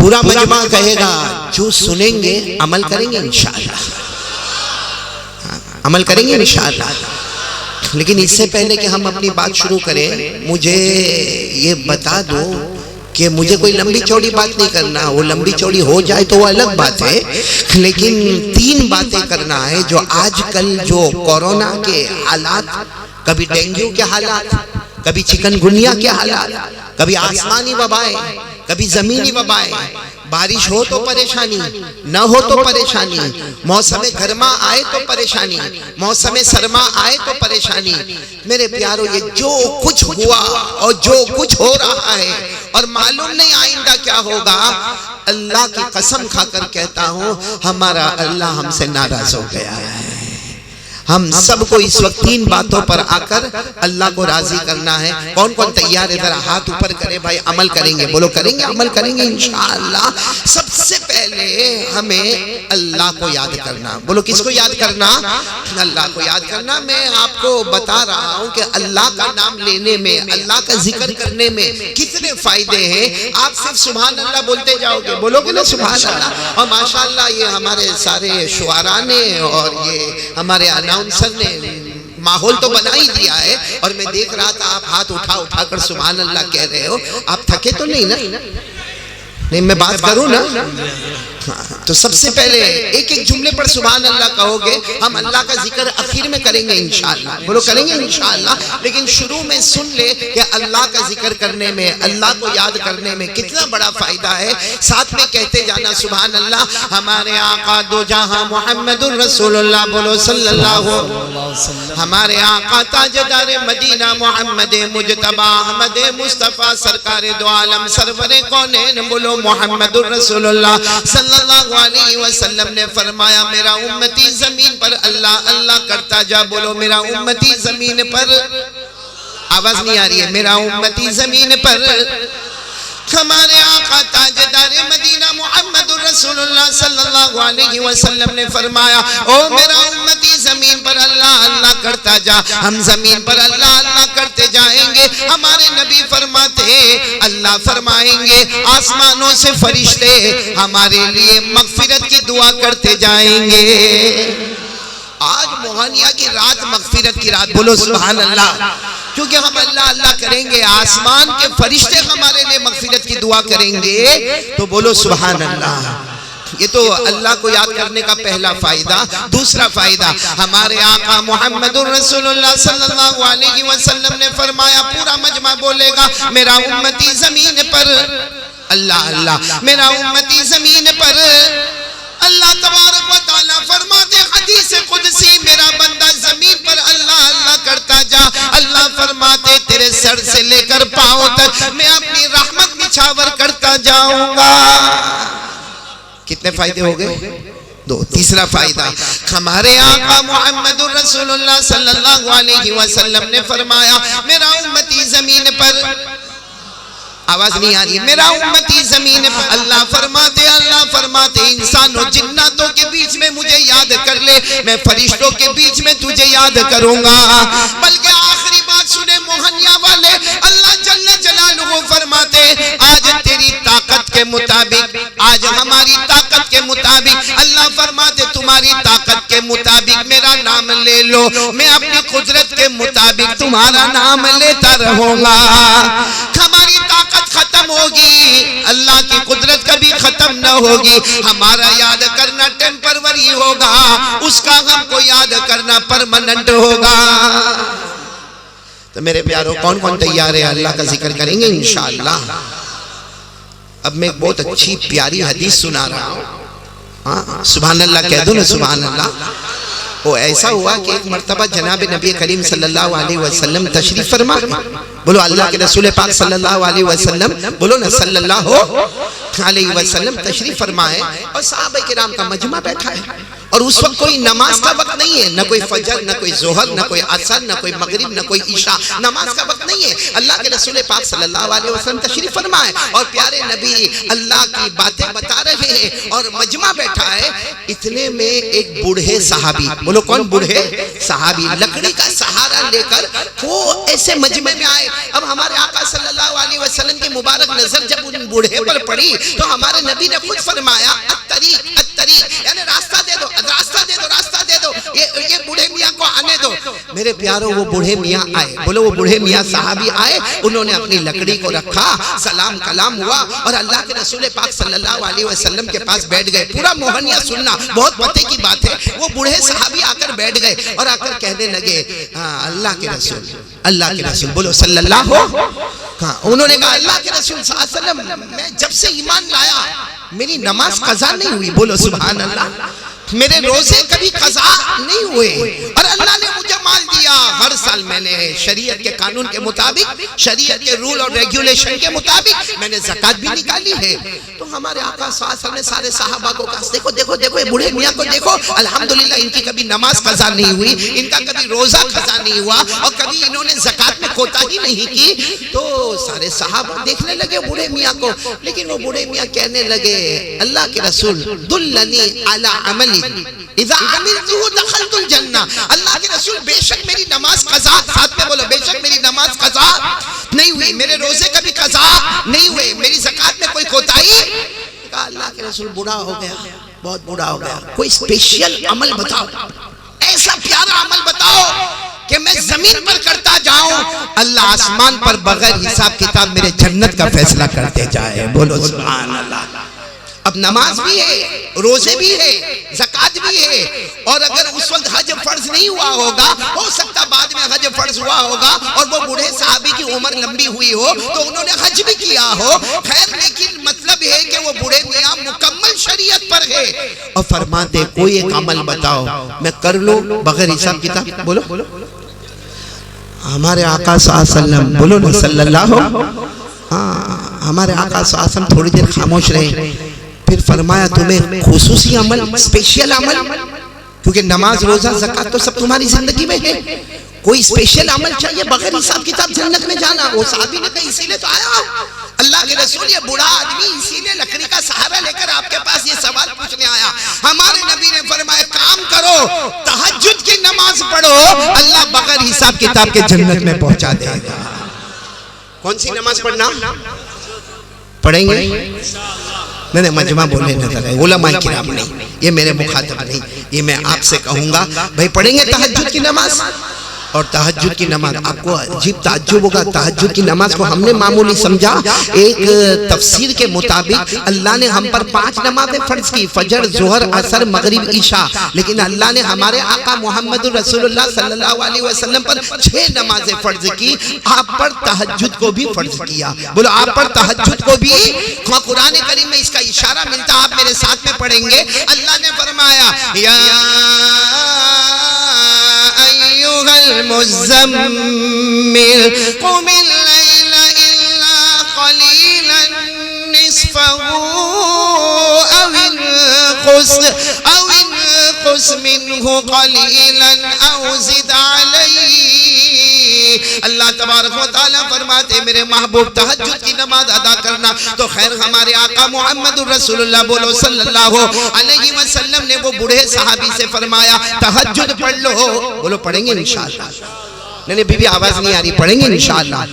پورا مجمع کہے گا جو سنیں گے عمل کریں گے انشاءاللہ، عمل کریں گے انشاءاللہ۔ لیکن اس سے پہلے کہ ہم اپنی بات شروع کریں، مجھے یہ بتا دو کہ مجھے کوئی لمبی چوڑی بات نہیں کرنا، وہ لمبی چوڑی ہو جائے تو وہ الگ بات ہے، لیکن 3 باتیں کرنا ہے جو آج کل جو کورونا کے حالات، کبھی ڈینگیو کے حالات، کبھی چکن گنیا کے حالات، کبھی آسمانی وبائیں، کبھی زمینی وبائیں، بارش ہو تو پریشانی، نہ ہو تو پریشانی، موسم گرما آئے تو پریشانی، موسم سرما آئے تو پریشانی۔ میرے پیارو، یہ جو کچھ ہوا اور جو کچھ ہو رہا ہے اور معلوم نہیں آئندہ کیا ہوگا، اللہ کی قسم کھا کر کہتا ہوں ہمارا اللہ ہم سے ناراض ہو گیا ہے۔ ہم سب کو اس وقت 3 باتوں پر آ کر اللہ کو راضی کرنا ہے۔ کون کون تیار ہے؟ ذرا ہاتھ اوپر کرے بھائی، عمل کریں گے، بولو کریں گے، عمل کریں گے انشاءاللہ۔ سب سے پہلے ہمیں اللہ کو یاد کرنا، بولو کس کو یاد کرنا؟ اللہ کو یاد کرنا۔ میں آپ کو بتا رہا ہوں کہ اللہ کا نام لینے میں، اللہ کا ذکر کرنے میں کتنے فائدے ہیں۔ آپ صرف سبحان اللہ بولتے جاؤ گے، بولو گے نا سبحان اللہ، اور ماشاءاللہ یہ ہمارے سارے شعراء نے اور یہ ہمارے اناؤنسر نے ماحول تو بنا ہی دیا ہے، اور میں دیکھ رہا تھا آپ ہاتھ اٹھا کر سبحان اللہ کہہ رہے ہو۔ آپ تھکے تو نہیں نا؟ نہیں، میں بات کروں نا؟ تو سب سے پہلے ایک جملے پر سبحان اللہ کہو گے، ہم اللہ کا ذکر اخیر میں کریں گے انشاءاللہ، بولو کریں گے انشاءاللہ۔ لیکن شروع میں سن لے کہ اللہ کا ذکر کرنے میں، اللہ کو یاد کرنے میں کتنا بڑا فائدہ ہے۔ ساتھ میں کہتے جانا سبحان اللہ۔ ہمارے آقا دو جہاں محمد الرسول اللہ، بولو صلی اللہ علیہ وسلم۔ ہمارے آقا تاجدار مدینہ محمد مجتبی احمد مصطفیٰ سرکار دو عالم سرور کونین، بولو محمد الرسول اللہ صلی اللہ علیہ وسلم نے فرمایا میرا امتی زمین پر اللہ اللہ کرتا جا، بولو میرا امتی زمین پر، آواز نہیں آ رہی ہے، میرا امتی زمین پر۔ ہمارے آقا تاجدار مدینہ محمد رسول اللہ صلی اللہ علیہ وسلم نے فرمایا او میرا امتی زمین پر اللہ اللہ کرتا جا، ہم زمین پر اللہ اللہ کرتے جائیں گے۔ ہمارے نبی فرماتے ہیں اللہ فرمائیں گے آسمانوں سے فرشتے ہمارے لیے مغفرت کی دعا کرتے جائیں گے۔ آج موہانیہ کی رات مغفرت کی رات، بولو سبحان اللہ۔ کیونکہ ہم اللہ اللہ کریں گے، آسمان کے فرشتے ہمارے لیے مغفرت کی دعا کریں گے، تو بولو سبحان اللہ۔ یہ تو اللہ کو یاد کرنے کا پہلا فائدہ۔ دوسرا فائدہ، ہمارے آقا محمد الرسول اللہ صلی اللہ علیہ وسلم نے فرمایا، پورا مجمع بولے گا میرا امتی زمین پر اللہ اللہ، میرا امتی زمین پر اللہ تبارک و تعالیٰ فرماتے حدیث قدسی میرا بندہ زمین پر اللہ اللہ کرتا جا، اللہ فرماتے تیرے سر سے لے کر پاؤں تک میں اپنی رحمت نچھاور کرتا جاؤں گا۔ کتنے فائدے ہو گئے؟ 2۔ تیسرا فائدہ، ہمارے آقا محمد الرسول اللہ صلی اللہ علیہ وسلم نے فرمایا میرا امتی زمین پر، آواز نہیں آ رہی ہے، میرا امتی زمین پر اللہ فرماتے انسانوں جناتوں کے بیچ میں مجھے یاد کر لے، میں فرشتوں کے بیچ میں تجھے یاد کروں گا۔ بلکہ آخری بات سنے موہنیا والے، اللہ جل جلالہ فرماتے آج تیری طاقت کے مطابق، آج ہماری طاقت کے مطابق اللہ فرماتے تمہاری طاقت کے مطابق میرا نام لے لو، میں اپنی قدرت کے مطابق تمہارا نام لیتا رہوں گا۔ ہماری طاقت ختم ہوگی، اللہ کی قدرت کبھی ختم نہ ہوگی، ہمارا یاد کرنا ٹیمپروری ہوگا، اس کا ہم کو یاد کرنا پرماننٹ ہوگا۔ تو میرے پیاروں کون کون تیار ہے؟ اللہ کا ذکر کریں گے انشاءاللہ۔ اب میں ایک بہت اچھی پیاری حدیث سنا رہا ہوں، سبحان اللہ کہہ دو نا سبحان اللہ۔ وہ ایسا ہوا کہ ایک مرتبہ جناب نبی کریم صلی اللہ علیہ وسلم تشریف فرما، بولو اللہ کے رسول پاک صلی اللہ علیہ وسلم، بولو نا صلی اللہ علیہ وسلم تشریف فرما ہے، اور صحابہ کرام کا مجمع بیٹھا ہے، اور اس وقت کوئی نماز کا وقت نہیں ہے، نہ کوئی فجر، نہ کوئی ظہر، نہ کوئی عصر، نہ کوئی مغرب، نہ کوئی عشاء، نماز کا وقت نہیں ہے۔ اللہ کے رسول پاک صلی اللہ علیہ وسلم تشریف فرما ہے، اور پیارے نبی اللہ کی باتیں بتا رہے ہیں اور مجمع بیٹھا ہے۔ اتنے میں ایک بوڑھے صحابی، بولو کون بوڑھے صحابی، لکڑی کا سہارا لے کر وہ ایسے مجمع میں آئے اب ہمارے آقا صلی اللہ علیہ وسلم کی مبارک نظر جب ان بوڑھے پر پڑی تو ہمارے نبی نے خود فرمایا الطریق الطریق، یعنی راستہ دے دو، راستہ دے دو، راستہ دے دو، یہ بوڑھے میاں کو آنے دو۔ میرے پیاروں وہ بوڑھے میاں آئے، بولو وہ بوڑھے میاں صحابی آئے، انہوں نے اپنی لکڑی کو رکھا، سلام کلام ہوا اور اللہ کے رسول پاک صلی اللہ علیہ وسلم کے پاس بیٹھ گئے۔ پورا موہنیہ سننا بہت پتے کی بات ہے، وہ بوڑھے صحابی آ کر بیٹھ گئے اور آ کر کہنے لگے اللہ کے رسول، اللہ کے رسول، بولو صلی اللہ ہو۔ انہوں نے کہا اللہ کے رسول صلی اللہ علیہ وسلم میں جب سے ایمان لایا میری نماز قضا نہیں ہوئی، بولو سبحان اللہ، میرے روزے کبھی قضا نہیں ہوئے اور اللہ نے مجھے مال دیا، ہر سال میں نے شریعت کے قانون کے مطابق، شریعت کے رول اور ریگولیشن کے مطابق میں نے زکاة بھی نکالی ہے۔ تو ہمارے آقا صلی اللہ علیہ وسلم نے سارے صحابہ کو کہا دیکھو دیکھو دیکھو یہ بوڑھے میاں کو دیکھو، الحمدللہ ان کی کبھی نماز قضا نہیں ہوئی، ان کا کبھی روزہ قضا نہیں ہوا اور کبھی انہوں نے زکاة میں کوتاہی نہیں کی۔ تو سارے صحابہ دیکھنے لگے بوڑھے میاں کو، لیکن وہ بوڑھے میاں کہنے لگے اللہ کے رسول دلنی علی عمل اذا عملته دخلت الجنہ، اللہ کے رسول بے شک میری نماز قضا، ساتھ میں بولو بے شک میری نماز قضا نہیں ہوئی، میرے روزے کبھی قضا نہیں ہوئے، میری زکاة میں کوئی کوتاہی۔ کہا اللہ کے رسول بوڑھا ہو گیا، بہت بوڑھا ہو گیا، کوئی اسپیشل عمل بتاؤ، ایسا پیارا عمل بتاؤ کہ میں زمین پر کرتا جاؤں، اللہ آسمان پر بغیر حساب کتاب میرے جنت کا فیصلہ کرتے جائے، بولو سبحان اللہ۔ اب نماز بھی ہے، روزے بھی ہے، زکاة بھی ہے، اور اگر اس وقت حج فرض نہیں ہوا ہوگا، ہو سکتا بعد میں حج فرض ہوا ہوگا اور وہ بوڑھے صحابی کی عمر لمبی ہوئی ہو تو انہوں نے حج بھی کیا ہو، خیر لیکن مطلب ہے کہ وہ بوڑھے میاں مکمل شریعت پر ہے اور فرماتے کوئی ایک عمل بتاؤ میں کر لوں بغیر حساب کتاب، بولو ہمارے آقا صلی اللہ علیہ وسلم، بولو نا صلی اللہ ہو، ہمارے آقا صلی اللہ علیہ وسلم تھوڑی دیر خاموش رہے، پھر فرمایا تمہیں خصوصی عمل، اسپیشل عمل، کیونکہ نماز روزہ زکاة تو سب تمہاری زندگی میں ہے، کوئی اسپیشل عمل چاہیے بغیر حساب کتاب جنت میں جانا۔ وہ صحابی نے کہا اسی لیے تو آیا اللہ کے رسول، یہ بوڑھا آدمی اسی لیے لکڑی کا سہارا لے کر آپ کے پاس یہ سوال پوچھنے آیا۔ ہمارے نبی نے فرمایا کام کرو تہجد کی نماز پڑھو، اللہ بغیر حساب کتاب کے جنت میں پہنچا دے گا۔ کون سی نماز پڑھنا پڑھیں گے؟ نہیں مجمع بولے نظر ہے، علماء کرام نہیں، یہ میرے مخاطب نہیں، یہ میں آپ سے کہوں گا بھائی پڑھیں گے تہجد کی نماز۔ اور تہجد کی نماز آپ کو عجیب تعجب ہوگا، تہجد کی نماز کو ہم نے معمولی سمجھا، ایک تفسیر کے مطابق اللہ نے ہم پر 5 نمازیں فرض کی، فجر، ظہر، عصر، مغرب، عشاء، لیکن اللہ نے ہمارے آقا محمد رسول اللہ صلی اللہ علیہ وسلم پر 6 نمازیں فرض کی، آپ پر تہجد کو بھی فرض کیا، بولو آپ پر تہجد کو بھی۔ قرآن کریم میں اس کا اشارہ ملتا، آپ میرے ساتھ میں پڑھیں گے، اللہ نے فرمایا یا المزمل قم الليل إلا قليلا نصفه أو انقص منه قليلا أو زد عليه۔ اللہ تبارک و تعالیٰ فرماتے میرے محبوب تہجد کی نماز ادا کرنا تو خیر ہمارے آقا محمد رسول اللہ بولو صلی اللہ علیہ وسلم نے وہ بوڑھے صحابی سے فرمایا تہجد پڑھ لو، بولو پڑھیں گے انشاءاللہ، نہیں بی بی آواز نہیں آ رہی، پڑھیں گے انشاءاللہ۔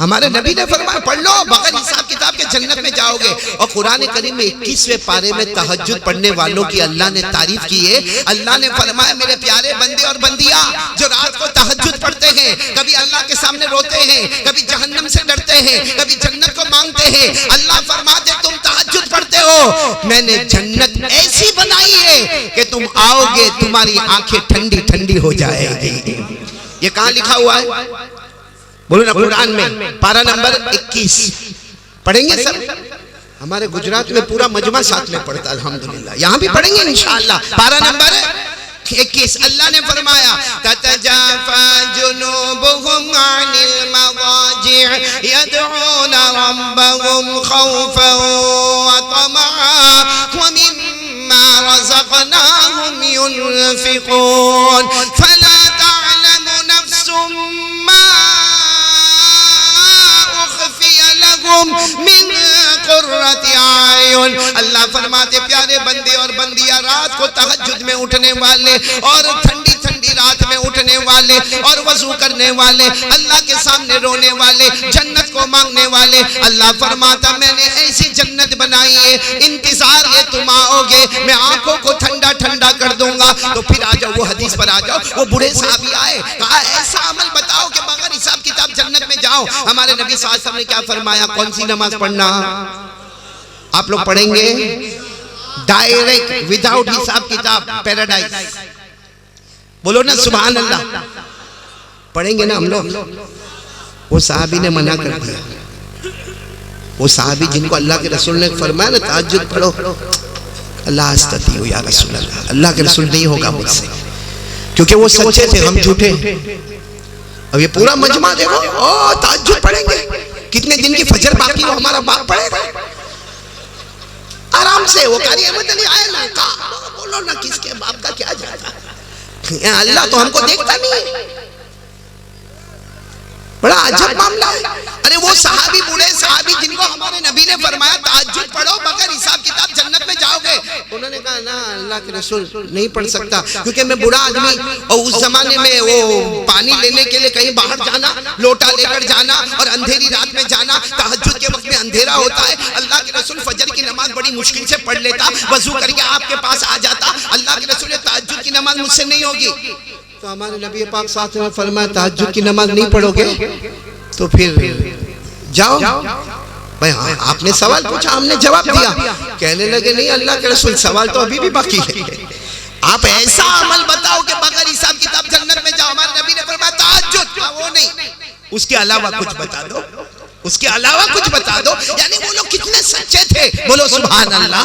ہمارے نبی نے فرمایا پڑھ لو بغیر حساب کتاب کے جنت میں جاؤ گے۔ اور قرآن کریم میں 21ویں پارے میں تہجد پڑھنے والوں کی اللہ نے تعریف کی ہے، اللہ نے فرمایا میرے پیارے بندے اور بندیاں جو رات کو تہجد پڑھتے ہیں، کبھی اللہ کے سامنے روتے ہیں، کبھی جہنم سے ڈرتے ہیں، کبھی جنت کو مانگتے ہیں، اللہ فرماتے تم تہجد پڑھتے ہو میں نے جنت ایسی بنائی ہے کہ تم آؤ گے تمہاری آنکھیں ٹھنڈی ٹھنڈی ہو جائے گی۔ یہ کہاں لکھا ہوا ہے؟ بولو نا قرآن میں پارہ نمبر 21 پڑھیں گے سب؟ ہمارے گجرات میں پورا مجمع ساتھ میں پڑھتا الحمدللہ، یہاں بھی پڑھیں گے انشاءاللہ۔ پارہ نمبر 21 اللہ نے فرمایا تتجافى جنوبهم عن المضاجع يدعون ربهم خوفا وطمعا ومما رزقناهم ينفقون فلا تعلم نفس ما أخفي لهم من قرۃ اعین۔ اللہ فرماتے پیارے بندے اور بندیاں رات کو تہجد میں اٹھنے والے اور ٹھنڈی ٹھنڈی رات میں اٹھنے والے اور وضو کرنے والے، اللہ کے سامنے رونے والے، جنت کو مانگنے والے، اللہ فرماتا میں نے ایسی جنت بنائی ہے، انتظار ہے تم آؤ گے، میں آنکھوں کو ٹھنڈا ٹھنڈا کر دوں گا۔ تو پھر آ جاؤ، وہ حدیث پر آ جاؤ، وہ بڑے صحابی آئے، کہا ایسا عمل بتاؤ کہ بغیر حساب کتاب جنت میں جاؤ۔ ہمارے نبی صلی اللہ علیہ وسلم نے کیا فرمایا؟ کون سی نماز پڑھنا؟ آپ لوگ پڑھیں گے ڈائریکٹ وداؤٹ حساب کتاب پیراڈائز، بولو نا سبحان اللہ، پڑھیں گے نا ہم لوگ؟ وہ صحابی نے منع کر دیا، وہ صحابی جن کو اللہ کے رسول نے فرمایا نا تہجد پڑھو، اللہ استطیع یا رسول اللہ، اللہ کے رسول نہیں ہوگا مجھ سے، کیونکہ وہ سچے تھے ہم جھوٹے۔ اب یہ پورا مجمع دیکھو، تہجد پڑھیں گے، کتنے دن کی فجر باقی ہو ہمارا باپ پڑھے گا آرام سے۔ وہ قاری احمد علی آئے نا، کہا بولو نا کس کے باپ کا کیا جاتا، اللہ تو ہم کو دیکھتا نہیں ہے، بڑا عجب معاملہ ہے۔ ارے وہ صحابی، بوڑھے صحابی جن کو ہمارے نبی نے فرمایا تہجد پڑھو بغیر حساب کتاب جنت میں جاؤ گے، انہوں نے کہا نا اللہ کے رسول نہیں پڑھ سکتا، کیونکہ میں بوڑھا آدمی، اور اس زمانے میں وہ پانی لینے کے لیے کہیں باہر جانا، لوٹا لے کر جانا اور اندھیری رات میں جانا، تہجد کے وقت میں اندھیرا ہوتا ہے، اللہ کے رسول فجر کی نماز بڑی مشکل سے پڑھ لیتا، وضو کر کے آپ کے پاس آ جاتا، اللہ کے رسول تہجد کی نماز مجھ سے نہیں ہوگی۔ تو ہمارے نبی پاک صلی اللہ علیہ وسلم نے فرمایا تہجد کی نماز نہیں پڑھو گے تو پھر جاؤ۔ بھائی ہاں آپ نے سوال پوچھا، ہم نے جواب دیا۔ کہنے لگے نہیں اللہ کے رسول سوال تو ابھی بھی باقی ہے، آپ ایسا عمل بتاؤ کہ بغیر حساب کتاب جنت میں جاؤ۔ ہمارے نبی نے فرمایا تہجد، وہ نہیں، اس کے علاوہ کچھ بتا دو، اس کے علاوہ کچھ بتا دو۔ یعنی وہ لوگ کتنے سچے تھے، بولو سبحان اللہ۔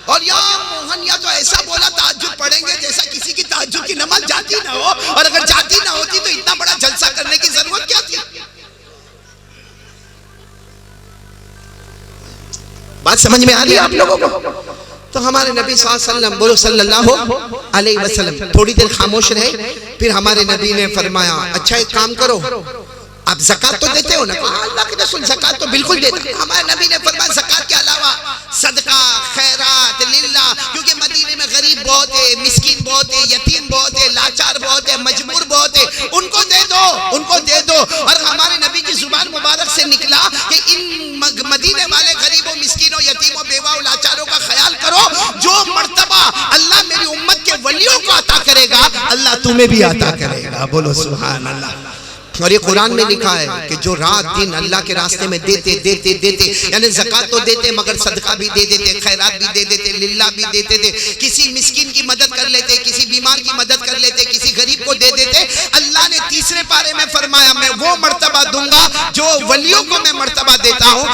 اور یا موہن یا تو ایسا بولا تہجد پڑھیں گے جیسا کسی کی تہجد کی نماز جاتی نہ ہو، اور اگر جاتی نہ ہوتی تو اتنا بڑا جلسہ کرنے کی ضرورت کیا تھی؟ بات سمجھ میں آ رہی ہے آپ لوگوں کو؟ تو ہمارے نبی صلی اللہ علیہ وسلم، بولو صلی اللہ علیہ وسلم، تھوڑی دیر خاموش رہے، پھر ہمارے نبی نے فرمایا اچھا ایک کام کرو، آپ زکاة تو دیتے ہو نا؟ اللہ کے رسول زکاة تو بالکل دیتے۔ ہمارے نبی نے فرمایا زکاة کے علاوہ صدقہ، خیرات للہ، کیونکہ مدینے میں غریب بہت ہے، مسکین بہت ہے، یتیم بہت ہے، لاچار بہت ہے، مجبور بہت ہے، ان کو دے دو، ان کو دے دو۔ اور ہمارے نبی کی زبان مبارک سے نکلا کہ ان مدینے والے غریبوں، مسکینوں، یتیموں، بیواؤں، لاچاروں کا خیال کرو، جو مرتبہ اللہ میری امت کے ولیوں کو عطا کرے گا اللہ تمہیں بھی عطا کرے گا، بولو سبحان اللہ۔ اور یہ قرآن میں لکھا ہے کہ جو رات دن اللہ کے راستے میں دیتے دیتے دیتے، یعنی زکاة تو دیتے مگر صدقہ بھی دے دیتے، خیرات بھی دے دیتے، للہ بھی دیتے تھے، کسی مسکین کی مدد کر لیتے، کسی بیمار کی مدد کر لیتے، کسی غریب کو دے دیتے۔ اللہ نے تیسرے پارے میں فرمایا میں وہ مرتبہ دوں گا جو ولیوں کو میں مرتبہ دیتا ہوں،